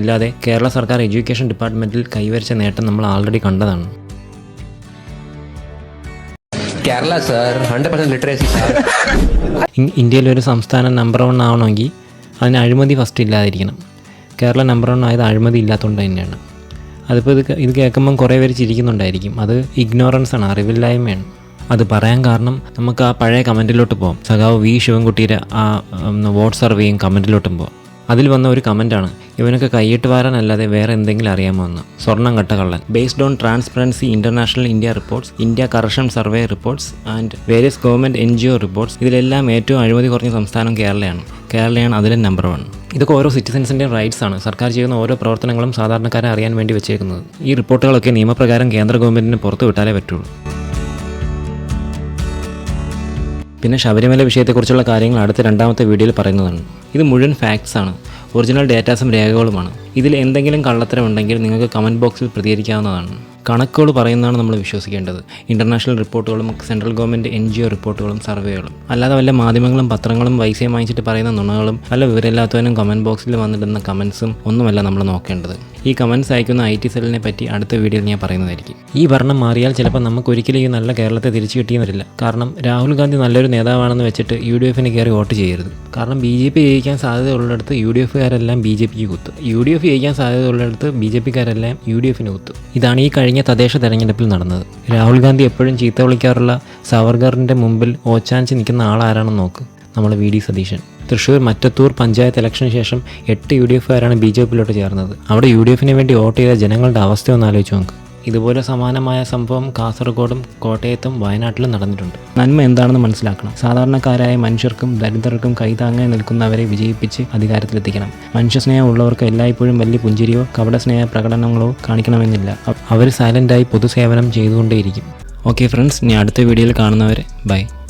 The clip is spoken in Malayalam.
ഇല്ലാതെ കേരള സർക്കാർ എഡ്യൂക്കേഷൻ ഡിപ്പാർട്ട്മെൻറ്റിൽ കൈവരിച്ച നേട്ടം നമ്മൾ ആൾറെഡി കണ്ടതാണ്. Kerala sir 100% literacy sir. ഇന്ത്യയിലൊരു സംസ്ഥാനം നമ്പർ 1 ആവണമെങ്കിൽ അതിന് അഴിമതി ഫസ്റ്റ് ഇല്ലാതിരിക്കണം. കേരളം നമ്പർ 1 ആയത് അഴിമതി ഇല്ലാത്തതുകൊണ്ട് തന്നെയാണ്. അതിപ്പോൾ ഇത് കേൾക്കുമ്പം കുറേ പേര് ചിരിക്കുന്നുണ്ടായിരിക്കും. അത് ഇഗ്നോറൻസ് ആണ്, അറിവില്ലായ്മയാണ്. അത് പറയാൻ കാരണം നമുക്ക് ആ പഴയ കമൻറ്റിലോട്ട് പോകാം. സഖാവ് വി ശിവൻകുട്ടിയുടെ ആ വോട്ട് സർവേയും കമൻറ്റിലോട്ടും പോകാം. അതിൽ വന്ന ഒരു കമൻറ്റാണ്, ഇവനൊക്കെ കൈയിട്ട് വാരാനല്ലാതെ വേറെ എന്തെങ്കിലും അറിയാമോ എന്ന്. സ്വർണ്ണം കട്ട കള്ളൻ. Based on transparency international India reports, India corruption survey reports and various government NGO reports, ഇതിലെല്ലാം ഏറ്റവും അഴിമതി കുറഞ്ഞ സംസ്ഥാനം കേരളയാണ് അതിലെ നമ്പർ 1. ഇതൊക്കെ ഓരോ സിറ്റിസൻസിൻ്റെയും റൈറ്റ്സ് ആണ്. സർക്കാർ ചെയ്യുന്ന ഓരോ പ്രവർത്തനങ്ങളും സാധാരണക്കാരെ അറിയാൻ വേണ്ടി വെച്ചേക്കുന്നത്. ഈ റിപ്പോർട്ടുകളൊക്കെ നിയമപ്രകാരം കേന്ദ്ര ഗവൺമെൻറ്റിന് പുറത്തു വിട്ടാലേ പറ്റുള്ളൂ. പിന്നെ ശബരിമല വിഷയത്തെക്കുറിച്ചുള്ള കാര്യങ്ങൾ അടുത്ത 2ാമത്തെ വീഡിയോയിൽ പറയുന്നതാണ്. ഇത് മുഴുവൻ ഫാക്ട്സ് ആണ്, ഒറിജിനൽ ഡേറ്റാസും രേഖകളുമാണ്. ഇതിൽ എന്തെങ്കിലും കള്ളത്തരം ഉണ്ടെങ്കിൽ നിങ്ങൾക്ക് കമൻറ്റ് ബോക്സിൽ പ്രതികരിക്കാവുന്നതാണ്. കണക്കുകൾ പറയുന്നതാണ് നമ്മൾ വിശ്വസിക്കേണ്ടത്. ഇൻ്റർനാഷണൽ റിപ്പോർട്ടുകളും സെൻട്രൽ ഗവൺമെൻറ് NGO റിപ്പോർട്ടുകളും സർവേകളും, അല്ലാതെ വല്ല മാധ്യമങ്ങളും പത്രങ്ങളും പൈസയും വാങ്ങിച്ചിട്ട് പറയുന്ന നുണകളും വല്ല വിവരമില്ലാത്തവനും കമൻറ്റ് ബോക്സിൽ വന്നിടുന്ന കമൻസും ഒന്നുമല്ല നമ്മൾ നോക്കേണ്ടത്. ഈ കമൻസ് അയക്കുന്ന IT സെല്ലിനെ പറ്റി അടുത്ത വീഡിയോയിൽ ഞാൻ പറയുന്നതായിരിക്കും. ഈ ഭരണം മാറിയാൽ ചിലപ്പോൾ നമുക്ക് ഒരിക്കലും ഈ നല്ല കേരളത്തെ തിരിച്ചു കിട്ടിയെന്ന് വരില്ല. കാരണം രാഹുൽ ഗാന്ധി നല്ലൊരു നേതാവാണെന്ന് വെച്ചിട്ട് UDFന് കയറി വോട്ട് ചെയ്യരുത്. കാരണം BJP ജയിക്കാൻ സാധ്യതയുള്ളിടത്ത് UDFകാരെല്ലാം BJPക്ക് കുത്തും, UDF ജയിക്കാൻ സാധ്യതയുള്ളിടത്ത് BJPക്കാരെല്ലാം UDFന് കുത്തും. ഇതാണ് ഈ കഴിഞ്ഞ തദ്ദേശ തെരഞ്ഞെടുപ്പിൽ നടന്നത്. രാഹുൽ ഗാന്ധി എപ്പോഴും ചീത്ത വിളിക്കാറുള്ള സവർഗറിൻ്റെ മുമ്പിൽ ഓച്ചാഞ്ചി നിൽക്കുന്ന ആളാരാണെന്ന് നോക്ക്, നമ്മൾ VD സതീശൻ. തൃശ്ശൂർ മറ്റത്തൂർ പഞ്ചായത്ത് ഇലക്ഷന് ശേഷം 8 UDFകാരാണ് BJPയിലോട്ട് ചേർന്നത്. അവിടെ UDFന് വേണ്ടി വോട്ട് ചെയ്ത ജനങ്ങളുടെ അവസ്ഥ ഒന്ന് ആലോചിച്ച് നോക്ക്. ഇതുപോലെ സമാനമായ സംഭവം കാസർഗോഡും കോട്ടയത്തും വയനാട്ടിലും നടന്നിട്ടുണ്ട്. നന്മ എന്താണെന്ന് മനസ്സിലാക്കണം. സാധാരണക്കാരായ മനുഷ്യർക്കും ദരിദ്രർക്കും കൈതാങ്ങാൻ നിൽക്കുന്നവരെ വിജയിപ്പിച്ച് അധികാരത്തിലെത്തിക്കണം. മനുഷ്യസ്നേഹം ഉള്ളവർക്ക് എല്ലായ്പ്പോഴും വലിയ പുഞ്ചിരിയോ കപട സ്നേഹ പ്രകടനങ്ങളോ കാണിക്കണമെന്നില്ല. അവർ സൈലൻ്റായി പൊതുസേവനം ചെയ്തുകൊണ്ടേയിരിക്കും. ഓക്കെ ഫ്രണ്ട്സ്, ഇനി അടുത്ത വീഡിയോയിൽ കാണുന്നവരെ ബൈ.